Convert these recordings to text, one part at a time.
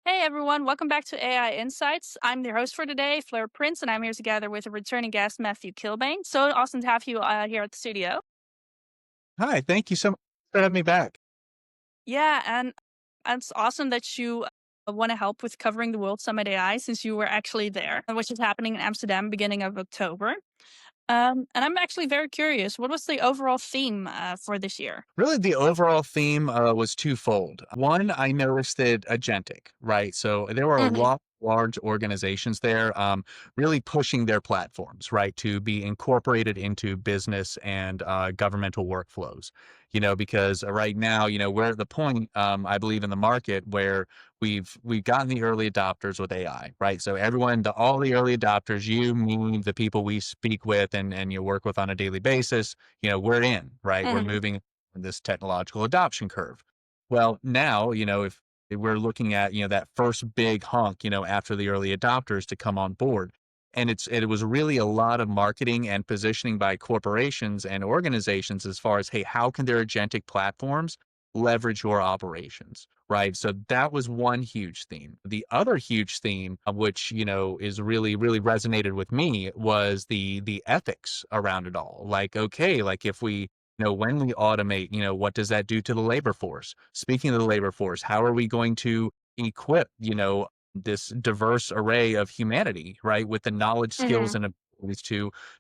Hey everyone, welcome back to AI Insights. I'm your host for today, Fleur Prince, and I'm here together with a returning guest, Matthew Kilbane. So awesome to have you here at the studio. Hi, thank you so much for having me back. Yeah, and it's awesome that you want to help with covering the World Summit AI since you were actually there, which is happening in Amsterdam beginning of October. And I'm actually very curious, what was the overall theme for this year? Really, the overall theme was twofold. One, I noticed that agentic, right? So there were a Hmm. lot of large organizations there really pushing their platforms, right, to be incorporated into business and governmental workflows. Because right now, we're at the point, I believe, in the market where we've gotten the early adopters with AI, right? So everyone, all the early adopters, you, me, the people we speak with and you work with on a daily basis, we're in, right? We're Hmm. moving this technological adoption curve. Well, now, if we're looking at, that first big hunk, after the early adopters to come on board. And it was really a lot of marketing and positioning by corporations and organizations as far as, hey, how can their agentic platforms leverage your operations? Right. So that was one huge theme. The other huge theme, which, is really, really resonated with me was the ethics around it all. Like, okay, like if we when we automate, what does that do to the labor force? Speaking of the labor force, how are we going to equip, this diverse array of humanity, right, with the knowledge, skills, Hmm. and abilities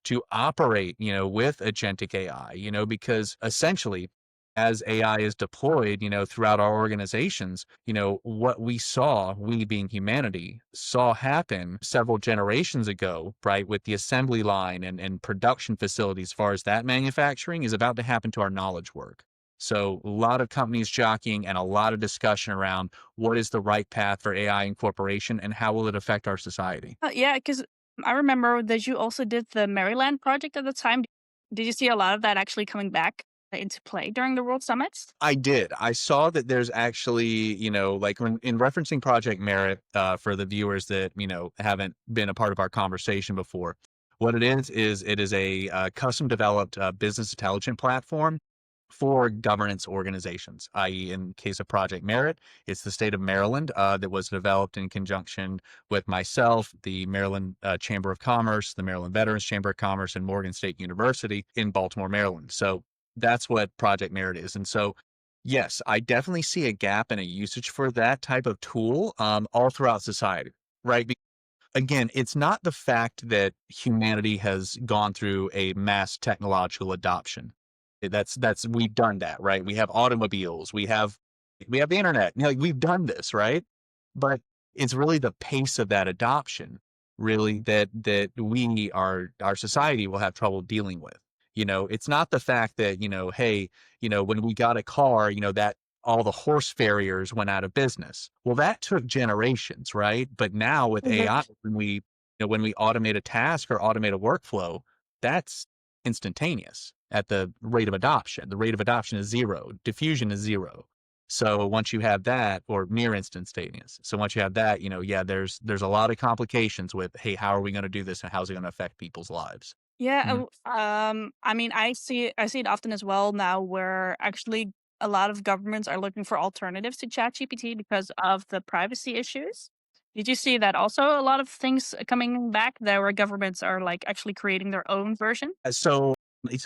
to operate, with agentic AI, because essentially as AI is deployed, throughout our organizations, what we saw, we being humanity, saw happen several generations ago, right, with the assembly line and production facilities, as far as that manufacturing is about to happen to our knowledge work. So a lot of companies jockeying and a lot of discussion around what is the right path for AI incorporation and how will it affect our society. Yeah, because I remember that you also did the Maryland project at the time. Did you see a lot of that actually coming back into play during the World Summits? I did. I saw that there's actually, like when in referencing Project Merit, for the viewers that, haven't been a part of our conversation before, what it is it is a custom developed business intelligence platform for governance organizations, i.e., in case of Project Merit, it's the state of Maryland that was developed in conjunction with myself, the Maryland Chamber of Commerce, the Maryland Veterans Chamber of Commerce, and Morgan State University in Baltimore, Maryland. So that's what Project Merit is. And so yes, I definitely see a gap and a usage for that type of tool all throughout society, right? Again, it's not the fact that humanity has gone through a mass technological adoption. That's we've done that, right? We have automobiles, we have the internet. Like we've done this, right? But it's really the pace of that adoption, really, that we our society will have trouble dealing with. It's not the fact that, hey, when we got a car, that all the horse farriers went out of business. Well, that took generations, right? But now with Mhm. AI, when we automate a task or automate a workflow, that's instantaneous at the rate of adoption. The rate of adoption is zero. Diffusion is zero. So once you have that, or near instantaneous. So once you have that, yeah, there's a lot of complications with, hey, how are we going to do this and how's it going to affect people's lives? Yeah, Mhm. I mean, I see it often as well now, where actually a lot of governments are looking for alternatives to ChatGPT because of the privacy issues. Did you see that also? A lot of things coming back there, where governments are like actually creating their own version. So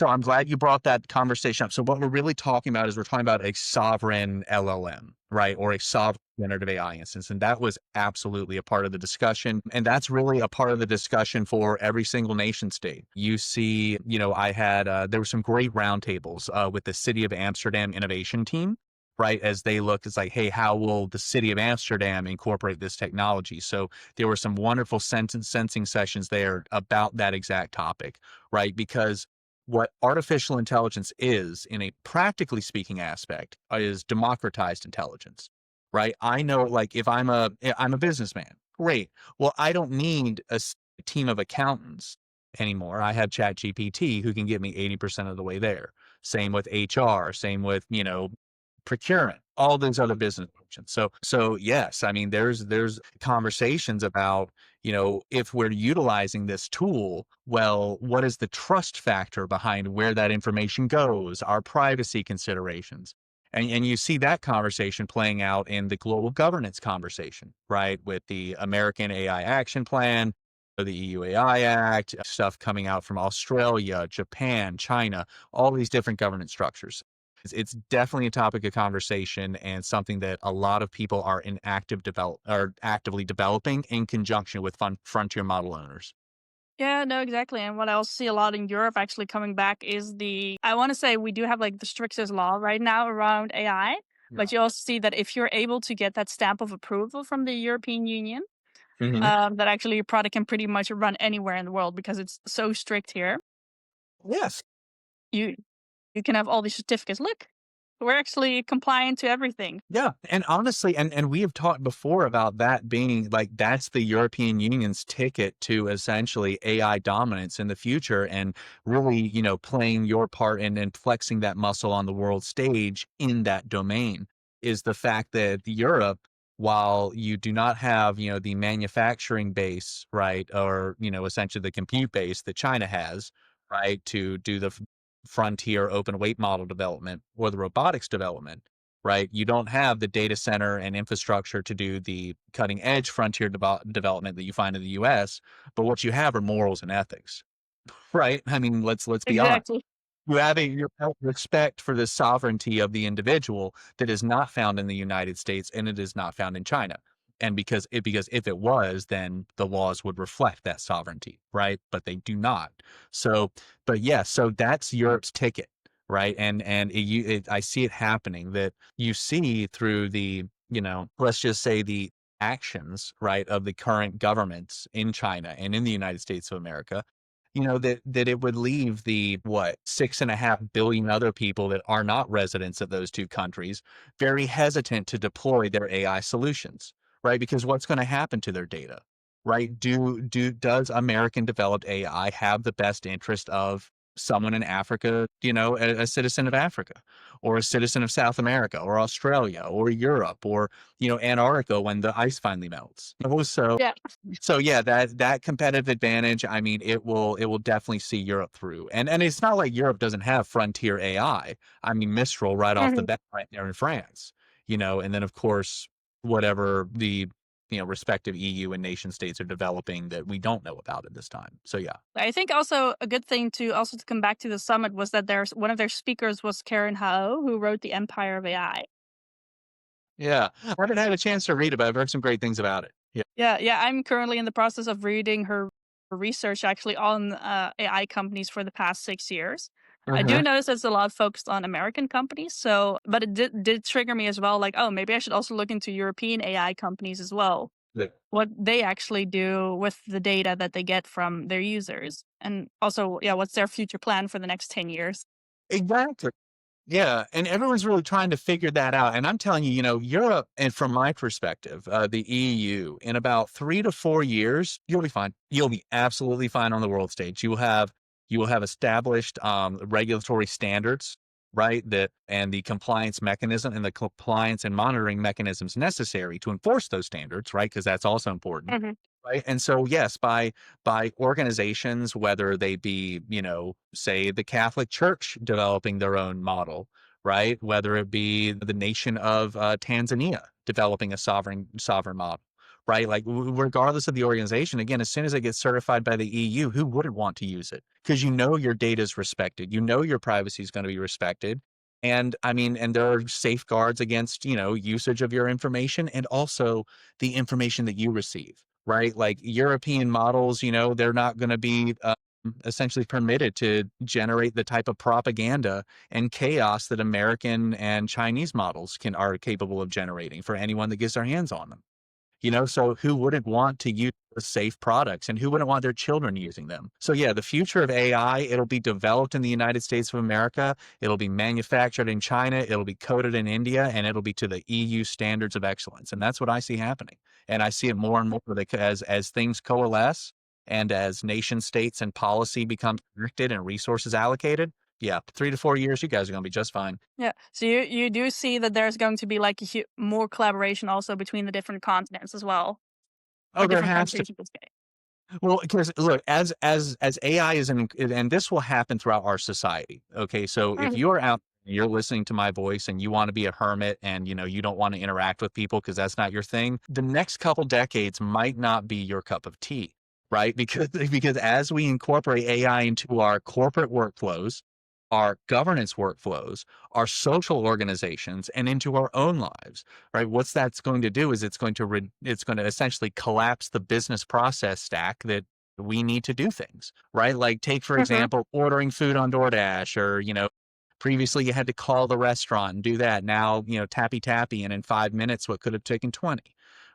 I'm glad you brought that conversation up. So what we're really talking about is we're talking about a sovereign LLM, right? Or a sovereign generative AI instance. And that was absolutely a part of the discussion. And that's really a part of the discussion for every single nation state. You see, there were some great roundtables with the City of Amsterdam innovation team, right? As they looked, it's like, hey, how will the City of Amsterdam incorporate this technology? So there were some wonderful sentence sensing sessions there about that exact topic, right? Because what artificial intelligence is, in a practically speaking aspect, is democratized intelligence, right? I know, like, if I'm a businessman, great. Well, I don't need a team of accountants anymore. I have ChatGPT who can get me 80% of the way there. Same with HR, same with, procurement, all those other business functions. So yes, I mean, there's conversations about, if we're utilizing this tool, well, what is the trust factor behind where that information goes, our privacy considerations. And you see that conversation playing out in the global governance conversation, right? With the American AI Action Plan, the EU AI Act, stuff coming out from Australia, Japan, China, all these different governance structures. It's definitely a topic of conversation and something that a lot of people are in active develop are actively developing in conjunction with frontier model owners. Yeah, no, exactly. And what I also see a lot in Europe actually coming back is I want to say we do have like the strictest law right now around AI, Yeah. but you also see that if you're able to get that stamp of approval from the European Union, Mhm. that actually your product can pretty much run anywhere in the world because it's so strict here. Yes. You you can have all these certificates. Look, we're actually compliant to everything. Yeah, and honestly, and we have talked before about that being like that's the European Union's ticket to essentially AI dominance in the future and really, playing your part and flexing that muscle on the world stage in that domain is the fact that Europe, while you do not have, the manufacturing base, right, or, essentially the compute base that China has, right, to do the frontier open weight model development or the robotics development, right? You don't have the data center and infrastructure to do the cutting edge frontier development that you find in the US, but what you have are morals and ethics, right? I mean, let's be honest. Exactly. You have respect for the sovereignty of the individual that is not found in the United States and it is not found in China. And because if it was, then the laws would reflect that sovereignty, right? But they do not. So, but yeah, so that's Europe's ticket, right? I see it happening that you see through the, let's just say the actions, right, of the current governments in China and in the United States of America, that it would leave the what 6.5 billion other people that are not residents of those two countries very hesitant to deploy their AI solutions, right? Because what's going to happen to their data, right? Does American developed AI have the best interest of someone in Africa, a citizen of Africa, or a citizen of South America, or Australia, or Europe, or Antarctica when the ice finally melts? Yeah. So yeah, that competitive advantage, I mean, it will definitely see Europe through. And it's not like Europe doesn't have frontier AI. I mean, Mistral right off the Mhm. bat right there in France, and then of course whatever the respective EU and nation states are developing that we don't know about at this time. So yeah. I think also a good thing to come back to the summit was that there's one of their speakers was Karen Hao, who wrote The Empire of AI. Yeah. I haven't had a chance to read it, but I've heard some great things about it. Yeah. Yeah, yeah, I'm currently in the process of reading her research actually on AI companies for the past 6 years. I do Uh-huh. notice it's a lot focused on American companies, so but it did trigger me as well, like, oh, maybe I should also look into European AI companies as well. Yeah. What they actually do with the data that they get from their users. And also, yeah, what's their future plan for the next 10 years? Exactly. Yeah, and everyone's really trying to figure that out. And I'm telling you, Europe, and from my perspective, the EU, in about 3 to 4 years, you'll be fine. You'll be absolutely fine on the world stage. You will have established regulatory standards, right? That and the compliance mechanism and the compliance and monitoring mechanisms necessary to enforce those standards, right? Because that's also important. Mhm. Right. And so, yes, by organizations, whether they be, say the Catholic Church developing their own model, right? Whether it be the nation of Tanzania developing a sovereign model, right? Like regardless of the organization, again, as soon as it gets certified by the EU, who wouldn't want to use it? Because your data is respected, your privacy is going to be respected. And I mean, and there are safeguards against, usage of your information and also the information that you receive, right? Like European models, they're not going to be essentially permitted to generate the type of propaganda and chaos that American and Chinese models are capable of generating for anyone that gets their hands on them. So who wouldn't want to use safe products and who wouldn't want their children using them? So yeah, the future of AI, it'll be developed in the United States of America, it'll be manufactured in China, it'll be coded in India, and it'll be to the EU standards of excellence. And that's what I see happening. And I see it more and more as things coalesce and as nation states and policy become connected and resources allocated. Yeah, 3 to 4 years, you guys are going to be just fine. Yeah. So you do see that there's going to be like more collaboration also between the different continents as well, Oh, or there different has to. countries in this case. Well, because look, as AI is and this will happen throughout our society. Okay, so if Mhm. you are out you're listening to my voice and you want to be a hermit and you don't want to interact with people because that's not your thing, the next couple decades might not be your cup of tea, right? Because as we incorporate AI into our corporate workflows, our governance workflows, our social organizations, and into our own lives, right? What's that's going to do is it's going to essentially collapse the business process stack that we need to do things, right? Like take, for Mhm. example, ordering food on DoorDash, or, previously you had to call the restaurant and do that. Now, tappy tappy, and in 5 minutes, what could have taken 20,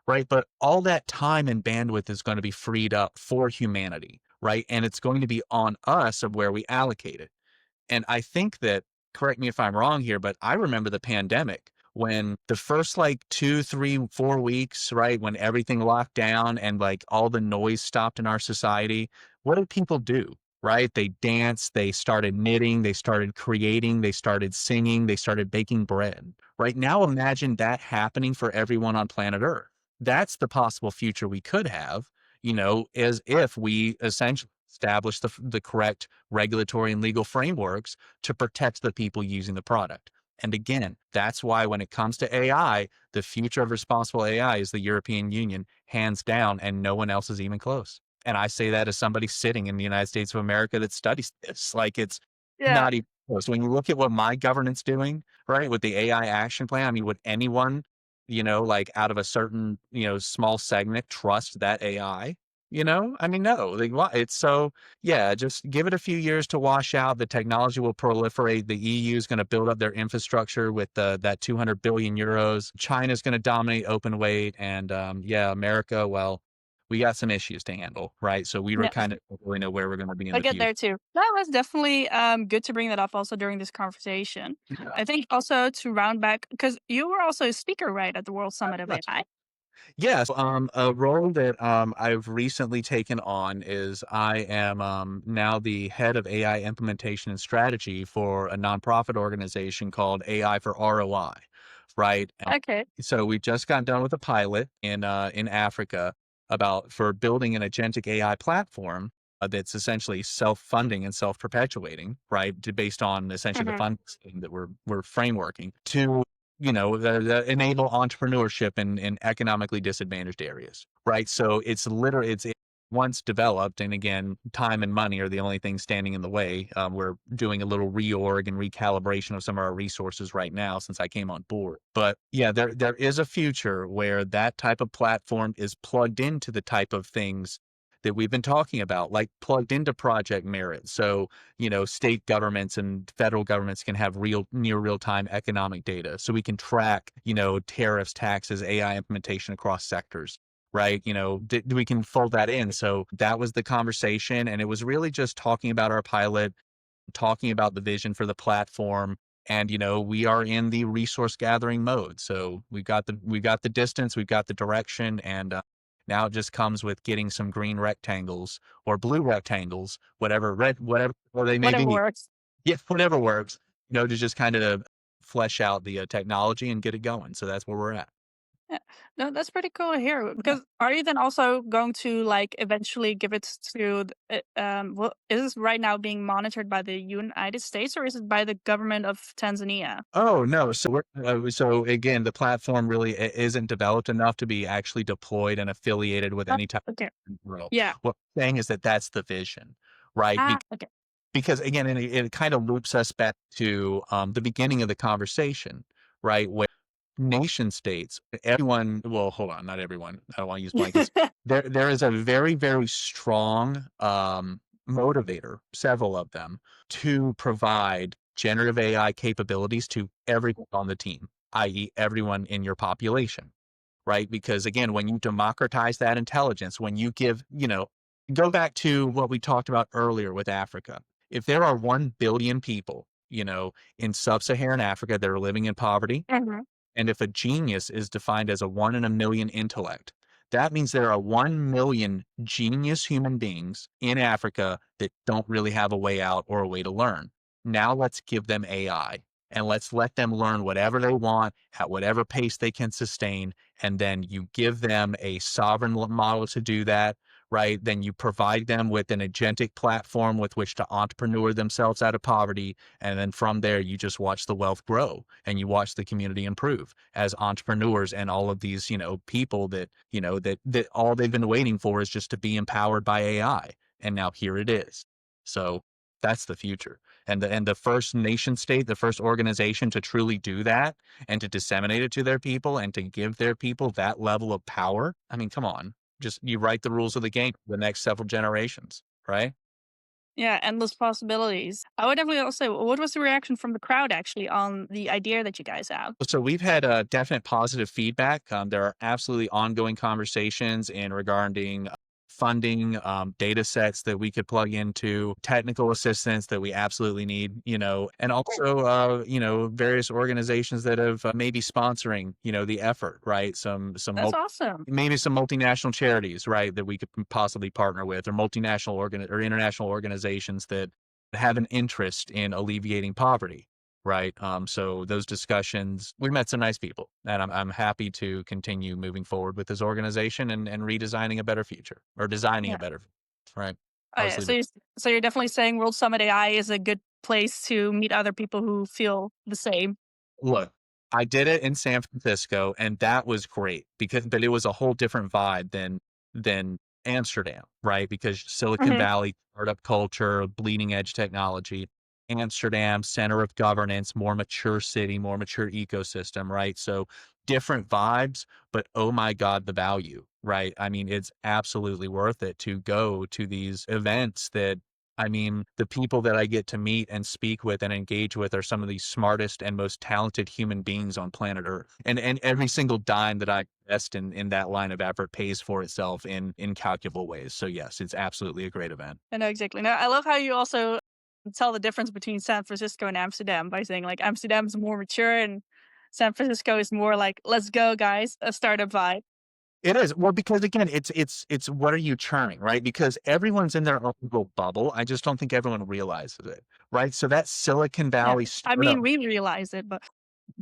right? But all that time and bandwidth is going to be freed up for humanity, right? And it's going to be on us of where we allocate it. And I think that, correct me if I'm wrong here, but I remember the pandemic when the first like 2, 3, 4 weeks, right, when everything locked down and like all the noise stopped in our society, what did people do? Right? They danced, they started knitting, they started creating, they started singing, they started baking bread. Right now, imagine that happening for everyone on planet Earth. That's the possible future we could have, as if we essentially establish the correct regulatory and legal frameworks to protect the people using the product. And again, that's why when it comes to AI, the future of responsible AI is the European Union, hands down, and no one else is even close. And I say that as somebody sitting in the United States of America that studies this. Like it's Yeah. not even close. When you look at what my government's doing, right, with the AI action plan, I mean, would anyone, like out of a certain, small segment trust that AI? I mean, no, like, it's so, yeah, just give it a few years to wash out. The technology will proliferate. The EU is going to build up their infrastructure with that 200 billion euros. China's going to dominate open weight. And yeah, America, well, we got some issues to handle, right? So we were Yeah. kind of really know where we're going to be in I the get future. there too. That was definitely good to bring that up also during this conversation. Yeah. I think also to round back because you were also a speaker, right, at the World Summit of AI. Yes, a role that I've recently taken on is I am now the head of AI implementation and strategy for a nonprofit organization called AI for ROI, right? Okay. So we just got done with a pilot in Africa about for building an agentic AI platform that's essentially self-funding and self-perpetuating, right? Based on essentially the Mhm. funding scheme that we're frameworking to enable entrepreneurship in economically disadvantaged areas, right? So it's once developed, and again, time and money are the only things standing in the way. We're doing a little reorg and recalibration of some of our resources right now since I came on board. But yeah, there is a future where that type of platform is plugged into the type of things that we've been talking about, like plugged into Project Merit. So, state governments and federal governments can have near real time economic data. So we can track, tariffs, taxes, AI implementation across sectors, right? We can fold that in. So that was the conversation. And it was really just talking about our pilot, talking about the vision for the platform. And we are in the resource gathering mode. So we've got the distance, we've got the direction, and now it just comes with getting some green rectangles or blue rectangles, whatever red, whatever they may Whatever be. works. Yeah, whatever works. To just kind of flesh out the technology and get it going. So that's where we're at. Yeah. No, that's pretty cool to hear. Because are you then also going to like eventually give it to well, is this right now being monitored by the United States or is it by the government of Tanzania? Oh, no. So again, the platform really isn't developed enough to be actually deployed and affiliated with Oh, any type okay. of role. Yeah. What I'm saying is that that's the vision, right? Ah, okay. Because again, and it kind of loops us back to the beginning of the conversation, right? Nation states, everyone, well, hold on, not everyone. I don't want to use blankets. There is a very, very strong motivator, several of them, to provide generative AI capabilities to everyone on the team, i.e., everyone in your population, right? Because again, when you democratize that intelligence, when you give, go back to what we talked about earlier with Africa. If there are 1 billion people, in sub-Saharan Africa that are living in poverty, Mhm. and if a genius is defined as a 1 in a million intellect, that means there are 1 million genius human beings in Africa that don't really have a way out or a way to learn. Now let's give them AI and let's let them learn whatever they want at whatever pace they can sustain. And then you give them a sovereign model to do that, right? Then you provide them with an agentic platform with which to entrepreneur themselves out of poverty. And then from there, you just watch the wealth grow and you watch the community improve as entrepreneurs and all of these, people that, that all they've been waiting for is just to be empowered by AI. And now here it is. So that's the future. And the first nation state, the first organization to truly do that and to disseminate it to their people and to give their people that level of power. I mean, come on. Just you write the rules of the game for the next several generations, right? Yeah, endless possibilities. I would definitely also what was the reaction from the crowd actually on the idea that you guys have? So we've had a definite positive feedback. There are absolutely ongoing conversations in regarding funding, data sets that we could plug into, technical assistance that we absolutely need, and also, various organizations that have maybe sponsoring, the effort, right? That's awesome. Maybe some multinational charities, right, that we could possibly partner with, or or international organizations that have an interest in alleviating poverty, right? So those discussions, we met some nice people, and I'm happy to continue moving forward with this organization and redesigning a better future or designing a Yeah. better, right? Oh, I'll yeah. just leave So it. you're definitely saying World Summit AI is a good place to meet other people who feel the same. Look, I did it in San Francisco, and that was great but it was a whole different vibe than Amsterdam, right? Because Silicon Mhm. Valley, startup culture, bleeding edge technology. Amsterdam, center of governance, more mature city, more mature ecosystem, right? So different vibes, but oh my God, the value, right? I mean, it's absolutely worth it to go to these events that I mean, the people that I get to meet and speak with and engage with are some of the smartest and most talented human beings on planet Earth. And every single dime that I invest in that line of effort pays for itself in incalculable ways. So yes, it's absolutely a great event. I know exactly. Now, I love how you also tell the difference between San Francisco and Amsterdam by saying like Amsterdam's more mature and San Francisco is more like, let's go, guys, a startup vibe. It is. Well, because again, it's what are you churning, right? Because everyone's in their own little bubble. I just don't think everyone realizes it, right? So that Silicon Yeah. Valley I startup. mean, we realize it, but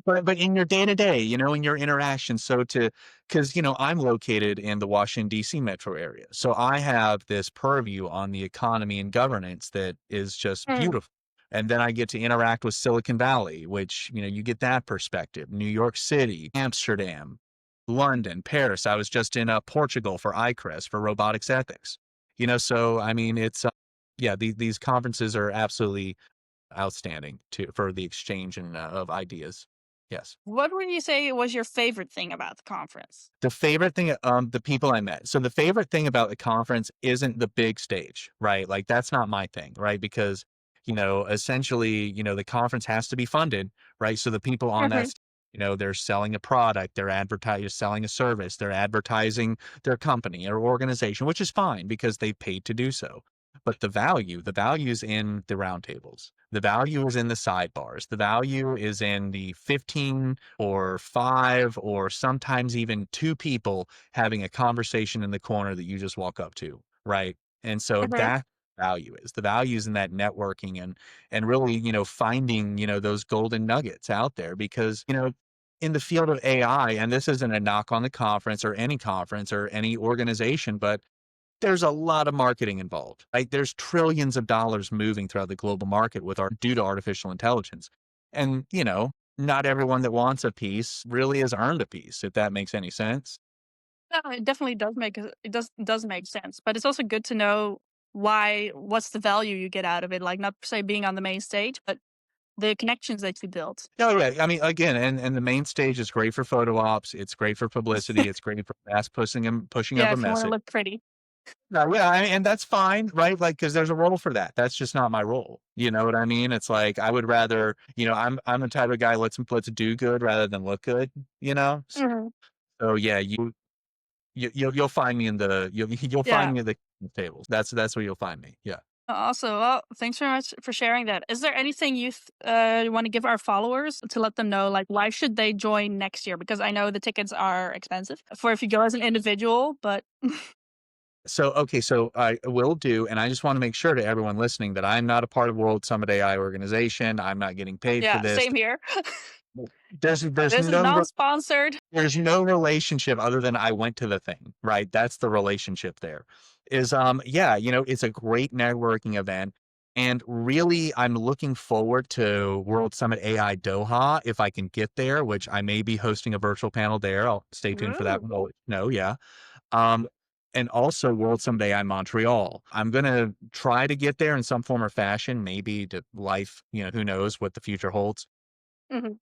But in your day to day, in your interactions, so to because I'm located in the Washington D.C. metro area, so I have this purview on the economy and governance that is just mm, beautiful. And then I get to interact with Silicon Valley, which you get that perspective. New York City, Amsterdam, London, Paris. I was just in Portugal for ICRES for robotics ethics. So I mean, it's yeah, these conferences are absolutely outstanding for the exchange of ideas. Yes. what would you say was your favorite thing about the conference? The favorite thing, the people I met. So the favorite thing about the conference isn't the big stage, right? Like that's not my thing, right? Because, essentially, the conference has to be funded, right? So the people on that, Mhm. they're selling a product, they're advertising, selling a service, they're advertising their company or organization, which is fine because they paid to do so. But the value is in the roundtables. The value is in the sidebars. The value is in the 15 or 5 or sometimes even 2 people having a conversation in the corner that you just walk up to, right? And so Mhm. that the value is in that networking and really, finding, those golden nuggets out there because, in the field of AI, and this isn't a knock on the conference or any organization, but there's a lot of marketing involved, right? There's trillions of dollars moving throughout the global market due to artificial intelligence. And, not everyone that wants a piece really has earned a piece, if that makes any sense. No, it definitely does make sense, but it's also good to know what's the value you get out of it, like, not per se being on the main stage, but the connections that you built. No, right. I mean, again, and the main stage is great for photo ops. It's great for publicity. It's great for fast pushing of Yeah, a if you wanna message. look pretty. No, yeah, and that's fine, right? Like, because there's a role for that. That's just not my role. You know what I mean? It's like I would rather, I'm the type of guy let's do good rather than look good. You know. Mhm. So yeah, you'll find me in the you'll find Yeah. me at the tables. That's where you'll find me. Yeah. Also, well, thanks very much for sharing that. Is there anything you wanna give our followers to let them know, like, why should they join next year? Because I know the tickets are expensive for if you go as an individual, but So okay, so I will do, and I just want to make sure to everyone listening that I'm not a part of World Summit AI organization. I'm not getting paid for yeah, this. same here. There's This is no non-sponsored. there's no relationship other than I went to the thing, right? That's the relationship there. Is yeah, it's a great networking event. And really, I'm looking forward to World Summit AI Doha if I can get there, which I may be hosting a virtual panel there. I'll stay tuned for that. Ooh. No, yeah. Um, and also World Summit AI Montreal. I'm gonna try to get there in some form or fashion, maybe to life, who knows what the future holds. Mhm.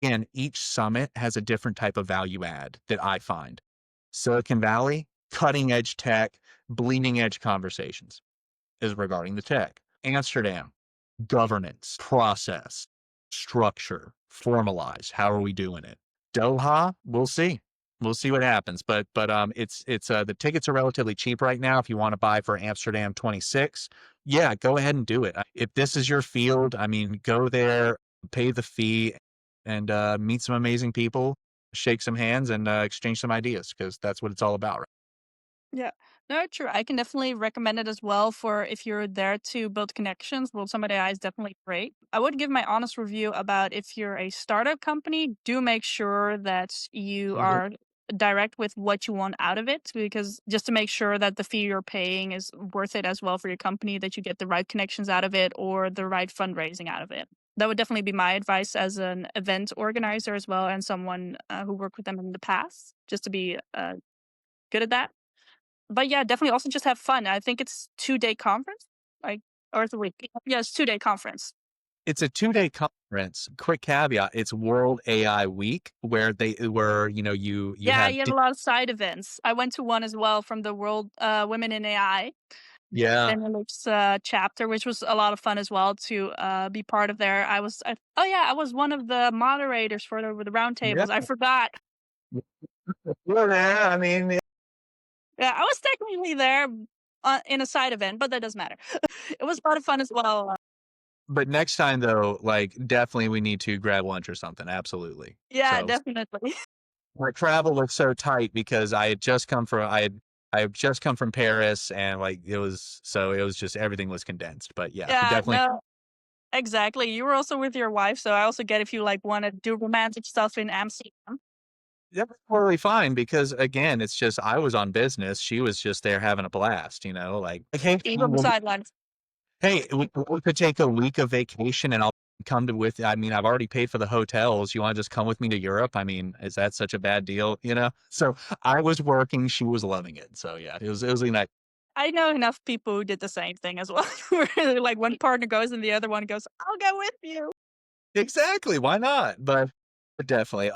And each summit has a different type of value add that I find. Silicon Valley, cutting edge tech, bleeding edge conversations is regarding the tech. Amsterdam, governance, process, structure, formalize. How are we doing it? Doha, we'll see. We'll see what happens. But it's the tickets are relatively cheap right now if you want to buy for Amsterdam 26. Yeah, go ahead and do it. If this is your field, I mean, go there, pay the fee and meet some amazing people, shake some hands and exchange some ideas because that's what it's all about. Right? Yeah. No, true. I can definitely recommend it as well for if you're there to build connections. Well, Summit AI is definitely great. I would give my honest review about if you're a startup company, do make sure that you Mhm. are direct with what you want out of it, because just to make sure that the fee you're paying is worth it as well for your company, that you get the right connections out of it or the right fundraising out of it. That would definitely be my advice as an event organizer as well, and someone who worked with them in the past, just to be good at that. But yeah, definitely also just have fun. I think it's 2-day conference, like, or 3 week. Yeah, it's 2-day conference. It's a 2-day conference. Quick caveat: it's World AI Week, where you Yeah, have you have a lot of side events. I went to one as well from the World Women in AI yeah Benelux chapter, which was a lot of fun as well to be part of there. Oh yeah, I was one of the moderators for the yeah roundtables. I forgot. well, yeah. I mean, Yeah, I was technically there in a side event, but that doesn't matter. It was a lot of fun as well. but next time though, like definitely we need to grab lunch or something. Absolutely. Yeah, So definitely. my travel was so tight because I had just come from Paris and like it was just everything was condensed. But yeah, Yeah, definitely. no, exactly. You were also with your wife, so I also get if you, like, wanna do romantic stuff in Amsterdam. That was totally fine because again, it's just I was on business. She was just there having a blast, hey, Eat on the sidelines. we could take a week of vacation and I'll come to with I mean, I've already paid for the hotels. You want to just come with me to Europe? I mean, is that such a bad deal? So I was working, she was loving it. So yeah, it was really nice. I know enough people who did the same thing as well, where, like, one partner goes and the other one goes, "I'll go with you." Exactly. Why not? But definitely.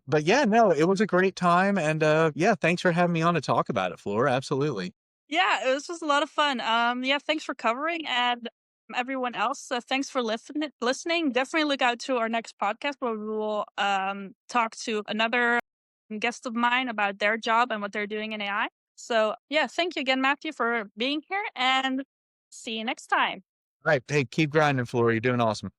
But yeah, no, it was a great time and yeah, thanks for having me on to talk about it, Flora. Absolutely. Yeah, it was just a lot of fun. Yeah, thanks for covering, and everyone else, thanks for listening. Definitely look out to our next podcast where we will talk to another guest of mine about their job and what they're doing in AI. So yeah, thank you again, Matthew, for being here, and see you next time. All right. Hey, keep grinding, Flora. You're doing awesome.